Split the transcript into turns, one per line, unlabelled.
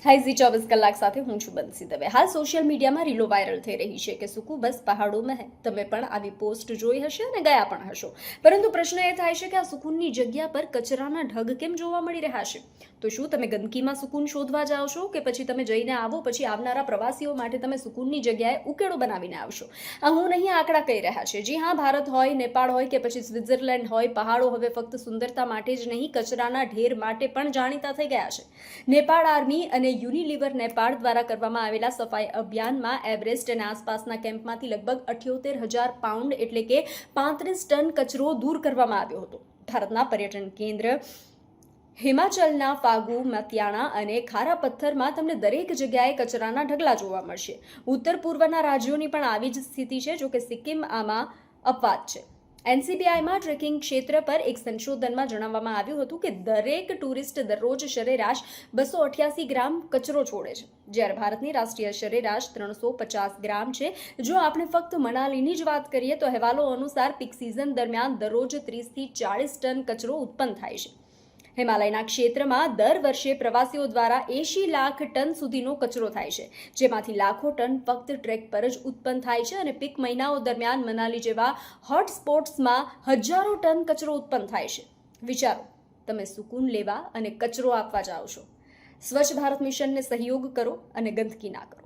High Zee 24 કલાક સાથે હું છું બંસી દવે। હાલ સોશિયલ મીડિયામાં રીલો વાયરલ થઈ રહી છે કે સુકુ બસ પહાડો મેં હે। તમે પણ આવી પોસ્ટ જોઈ હશે અને ગયા પણ હશો, પરંતુ પ્રશ્ન એ થાય છે કે આ સુકૂનની જગ્યા પર કચરાના ઢગ કેમ જોવા મળી રહ્યા છે? તો શું તમે ગંદકીમાં સુકૂન શોધવા જાઓ છો કે પછી તમે જઈને આવો પછી આવનારા પ્રવાસીઓ માટે તમે સુકૂનની જગ્યાએ ઉકેડો બનાવીને આવશો? હું નહીં આંકડા કહી રહ્યા છે। જી હા, ભારત હોય, નેપાળ હોય કે પછી સ્વિટ્ઝરલેન્ડ હોય, પહાડો હવે ફક્ત સુંદરતા માટે જ નહીં, કચરાના ઢેર માટે પણ જાણીતા થઈ ગયા છે। નેપાળ આર્મી અને યુનિલિવર નેપાળ દ્વારા કરવામાં આવેલા સફાઈ અભિયાનમાં એવરેસ્ટ અને આસપાસના કેમ્પમાંથી લગભગ 78,000 પાઉન્ડ એટલે કે 35 ટન કચરો દૂર કરવામાં આવ્યો હતો। ભારતના પર્યટન કેન્દ્ર હિમાચલના ફાગુ, મતિયાણા અને ખારા પથ્થરમાં તમને દરેક જગ્યાએ કચરાના ઢગલા જોવા મળશે। ઉત્તર પૂર્વના રાજ્યોની પણ આવી જ સ્થિતિ છે, જોકે સિક્કિમ આમાં અપવાદ છે। એનસીબીઆઈમાં ટ્રેકિંગ ક્ષેત્ર પર એક સંશોધનમાં જણાવવામાં આવ્યું હતું કે દરેક ટુરિસ્ટ દરરોજ સરેરાશ 288 ગ્રામ કચરો છોડે છે, જ્યારે ભારતની રાષ્ટ્રીય સરેરાશ 350 ગ્રામ છે। જો આપણે ફક્ત મનાલીની જ વાત કરીએ તો અહેવાલો અનુસાર પીક સિઝન દરમિયાન દરરોજ 30થી 40 ટન કચરો ઉત્પન્ન થાય છે। હિમાલયના ક્ષેત્રમાં દર વર્ષે પ્રવાસીઓ દ્વારા 80 લાખ ટન સુધીનો કચરો થાય છે, જેમાંથી લાખો ટન ફક્ત ટ્રેક પર જ ઉત્પન્ન થાય છે અને પીક મહિનાઓ દરમિયાન મનાલી જેવા હોટ સ્પોટ્સમાં હજારો ટન કચરો ઉત્પન્ન થાય છે। વિચારો, તમે સુકૂન લેવા અને કચરો આપવા જાઓ છો। સ્વચ્છ ભારત મિશનને સહયોગ કરો અને ગંદકી ના કરો।